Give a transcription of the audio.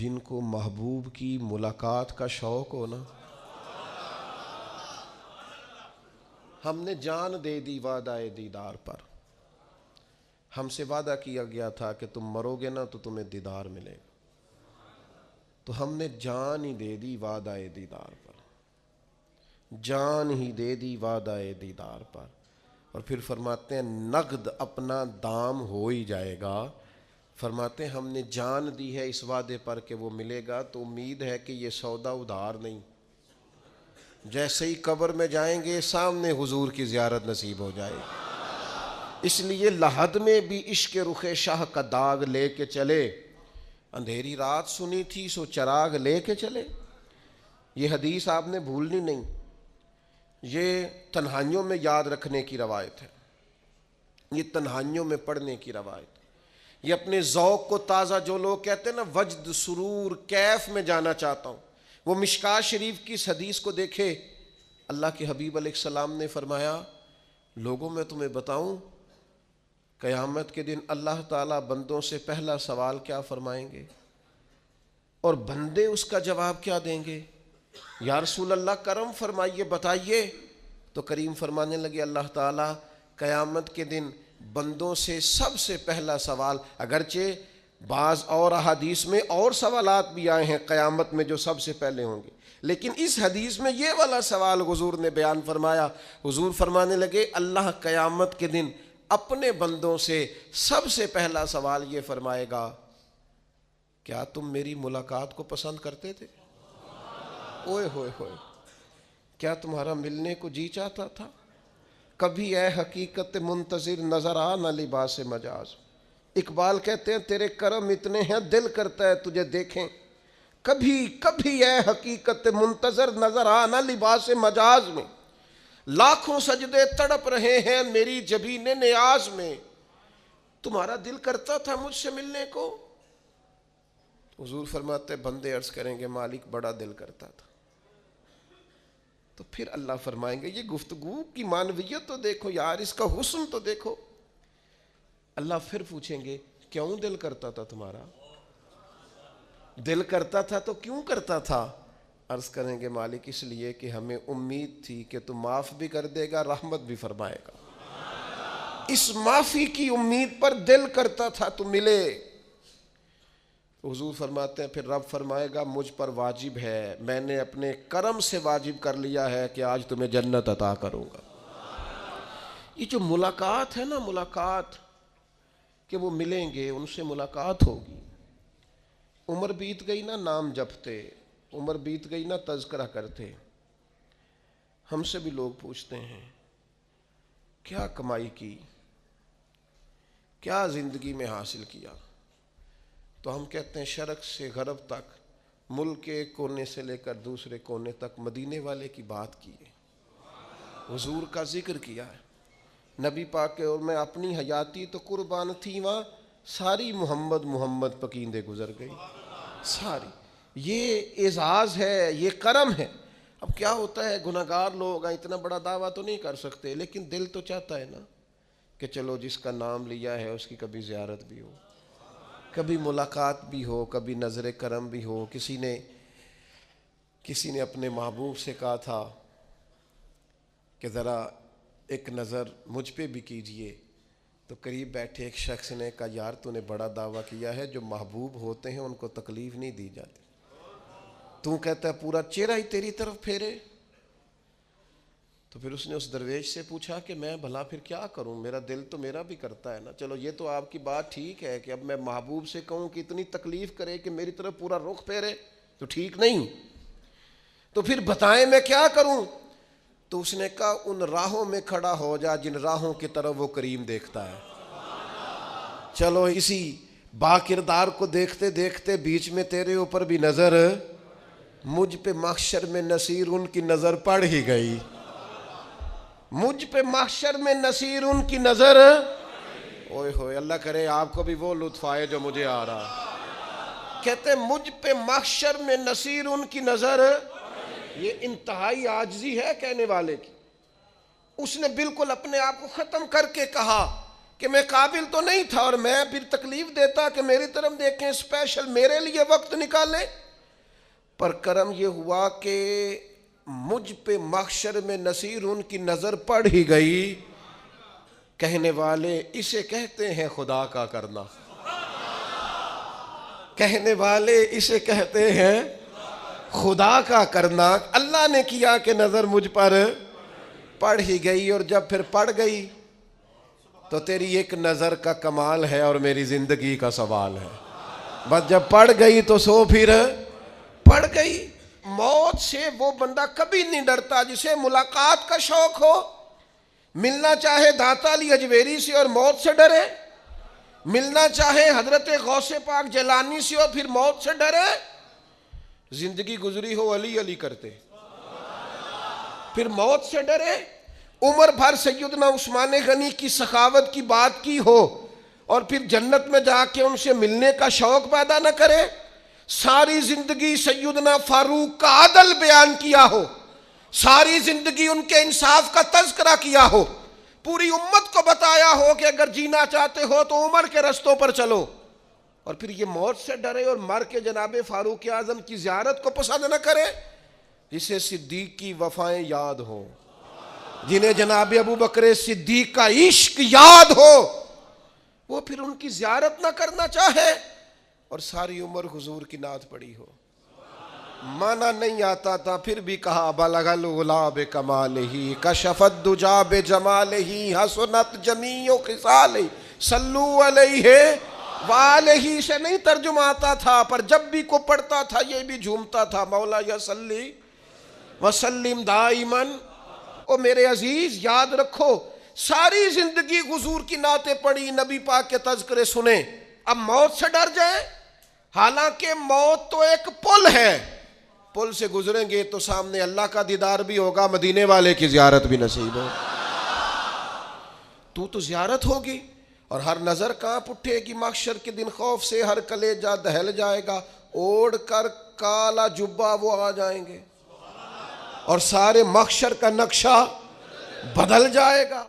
جن کو محبوب کی ملاقات کا شوق ہو نا، ہم نے جان دے دی وعدہ دیدار پر. ہم سے وعدہ کیا گیا تھا کہ تم مرو گے نا تو تمہیں دیدار ملے گا، تو ہم نے جان ہی دے دی وعدہ دیدار پر، جان ہی دے دی وعدہ دیدار پر. اور پھر فرماتے ہیں نقد اپنا دام ہو ہی جائے گا. فرماتے ہیں ہم نے جان دی ہے اس وعدے پر کہ وہ ملے گا، تو امید ہے کہ یہ سودا ادھار نہیں. جیسے ہی قبر میں جائیں گے سامنے حضور کی زیارت نصیب ہو جائے گی. اس لیے لحد میں بھی عشق رخ شاہ کا داغ لے کے چلے، اندھیری رات سنی تھی سو چراغ لے کے چلے. یہ حدیث آپ نے بھولنی نہیں، یہ تنہائیوں میں یاد رکھنے کی روایت ہے، یہ تنہائیوں میں پڑھنے کی روایت. یہ اپنے ذوق کو تازہ، جو لوگ کہتے ہیں نا وجد سرور کیف میں جانا چاہتا ہوں، وہ مشکات شریف کی اس حدیث کو دیکھے. اللہ کے حبیب علیہ السلام نے فرمایا لوگوں میں تمہیں بتاؤں قیامت کے دن اللہ تعالیٰ بندوں سے پہلا سوال کیا فرمائیں گے اور بندے اس کا جواب کیا دیں گے؟ یا رسول اللہ کرم فرمائیے بتائیے. تو کریم فرمانے لگے اللہ تعالیٰ قیامت کے دن بندوں سے سب سے پہلا سوال، اگرچہ بعض اور احادیث میں اور سوالات بھی آئے ہیں قیامت میں جو سب سے پہلے ہوں گے، لیکن اس حدیث میں یہ والا سوال حضور نے بیان فرمایا. حضور فرمانے لگے اللہ قیامت کے دن اپنے بندوں سے سب سے پہلا سوال یہ فرمائے گا کیا تم میری ملاقات کو پسند کرتے تھے؟ اوئے ہوئے ہوئے، کیا تمہارا ملنے کو جی چاہتا تھا؟ کبھی اے حقیقت منتظر نظر آ نہ لباس مجاز. اقبال کہتے ہیں تیرے کرم اتنے ہیں دل کرتا ہے تجھے دیکھیں. کبھی کبھی اے حقیقت منتظر نظر آ نہ لباس مجاز میں. لاکھوں سجدے تڑپ رہے ہیں میری جبین نیاز میں. تمہارا دل کرتا تھا مجھ سے ملنے کو؟ حضور فرماتے بندے عرض کریں گے مالک بڑا دل کرتا تھا. تو پھر اللہ فرمائیں گے یہ گفتگو کی معنویت تو دیکھو یار، اس کا حسن تو دیکھو. اللہ پھر پوچھیں گے کیوں دل کرتا تھا تمہارا؟ دل کرتا تھا تو کیوں کرتا تھا؟ عرض کریں گے مالک اس لیے کہ ہمیں امید تھی کہ تم معاف بھی کر دے گا رحمت بھی فرمائے گا. اس معافی کی امید پر دل کرتا تھا تو ملے. حضور فرماتے ہیں پھر رب فرمائے گا مجھ پر واجب ہے، میں نے اپنے کرم سے واجب کر لیا ہے کہ آج تمہیں جنت عطا کروں گا. یہ جو ملاقات ہے نا، ملاقات کہ وہ ملیں گے، ان سے ملاقات ہوگی. عمر بیت گئی نا نام جپتے، عمر بیت گئی نا تذکرہ کرتے. ہم سے بھی لوگ پوچھتے ہیں کیا کمائی کی، کیا زندگی میں حاصل کیا؟ تو ہم کہتے ہیں شرق سے غرب تک، ملک کے ایک کونے سے لے کر دوسرے کونے تک مدینے والے کی بات کی ہے، حضور کا ذکر کیا ہے. نبی پاک کے اور میں اپنی حیاتی تو قربان تھی وہاں ساری محمد محمد پکیندے گزر گئی ساری. یہ اعزاز ہے، یہ کرم ہے. اب کیا ہوتا ہے گناہگار لوگ اتنا بڑا دعویٰ تو نہیں کر سکتے، لیکن دل تو چاہتا ہے نا کہ چلو جس کا نام لیا ہے اس کی کبھی زیارت بھی ہو، کبھی ملاقات بھی ہو، کبھی نظر کرم بھی ہو. کسی نے اپنے محبوب سے کہا تھا کہ ذرا ایک نظر مجھ پہ بھی کیجئے. تو قریب بیٹھے ایک شخص نے کہا یار تو نے بڑا دعویٰ کیا ہے، جو محبوب ہوتے ہیں ان کو تکلیف نہیں دی جاتی، تو کہتا ہے پورا چہرہ ہی تیری طرف پھیرے. تو پھر اس نے اس درویش سے پوچھا کہ میں بھلا پھر کیا کروں، میرا دل تو میرا بھی کرتا ہے نا. چلو یہ تو آپ کی بات ٹھیک ہے کہ اب میں محبوب سے کہوں کہ اتنی تکلیف کرے کہ میری طرف پورا رخ پھیرے تو ٹھیک نہیں، تو پھر بتائیں میں کیا کروں؟ تو اس نے کہا ان راہوں میں کھڑا ہو جا جن راہوں کی طرف وہ کریم دیکھتا ہے. چلو اسی با کردار کو دیکھتے دیکھتے بیچ میں تیرے اوپر بھی نظر، مجھ پہ محشر میں نصیر ان کی نظر پڑ ہی گئی. مجھ پہ محشر میں نصیر ان کی نظر، اوئے ہوئے اللہ کرے آپ کو بھی وہ لطف آئے جو مجھے آ رہا. کہتے مجھ پہ محشر میں نصیر ان کی نظر. یہ انتہائی عاجزی ہے کہنے والے کی. اس نے بالکل اپنے آپ کو ختم کر کے کہا کہ میں قابل تو نہیں تھا، اور میں پھر تکلیف دیتا کہ میری طرف دیکھیں، اسپیشل میرے لیے وقت نکالیں، پر کرم یہ ہوا کہ مجھ پہ محشر میں نصیر ان کی نظر پڑ ہی گئی۔ کہنے والے اسے کہتے ہیں خدا کا کرنا، کہنے والے اسے کہتے ہیں خدا کا کرنا۔ اللہ نے کیا کہ نظر مجھ پر پڑ ہی گئی، اور جب پھر پڑ گئی تو تیری ایک نظر کا کمال ہے اور میری زندگی کا سوال ہے۔ بس جب پڑ گئی تو سو پھر پڑ گئی۔ موت سے وہ بندہ کبھی نہیں ڈرتا جسے ملاقات کا شوق ہو، ملنا چاہے داتا علی اجویری سے اور موت سے ڈرے، ملنا چاہے حضرت غوث پاک جیلانی سے اور پھر موت سے ڈرے، زندگی گزری ہو علی علی کرتے پھر موت سے ڈرے۔ عمر بھر سیدنا عثمان غنی کی سخاوت کی بات کی ہو اور پھر جنت میں جا کے ان سے ملنے کا شوق پیدا نہ کرے، ساری زندگی سیدنا فاروق کا عدل بیان کیا ہو، ساری زندگی ان کے انصاف کا تذکرہ کیا ہو، پوری امت کو بتایا ہو کہ اگر جینا چاہتے ہو تو عمر کے رستوں پر چلو، اور پھر یہ موت سے ڈرے اور مر کے جناب فاروق اعظم کی زیارت کو پسند نہ کرے۔ جسے صدیق کی وفائیں یاد ہو، جنہیں جناب ابو بکر صدیق کا عشق یاد ہو، وہ پھر ان کی زیارت نہ کرنا چاہے اور ساری عمر حضور کی نعت پڑھی ہو۔ مانا نہیں آتا تھا پھر بھی کہا بلغ العلا بکمالہ کشف الدجی بجمالہ حسنت جمیع خصالہ صلوا علیہ وآلہ سے نہیں ترجمہ آتا تھا، پر جب بھی کو پڑھتا تھا یہ بھی جھومتا تھا، مولا یا صلی وسلم دائماً۔ او میرے عزیز یاد رکھو، ساری زندگی حضور کی نعتیں پڑھی، نبی پاک کے تذکرے سنے، اب موت سے ڈر جائیں؟ حالانکہ موت تو ایک پل ہے، پل سے گزریں گے تو سامنے اللہ کا دیدار بھی ہوگا، مدینے والے کی زیارت بھی نصیب ہو، تو زیارت ہوگی، اور ہر نظر کانپ اٹھے گی محشر کے دن خوف سے، ہر کلیجہ دہل جائے گا، اوڑھ کر کالا جبہ وہ آ جائیں گے اور سارے محشر کا نقشہ بدل جائے گا۔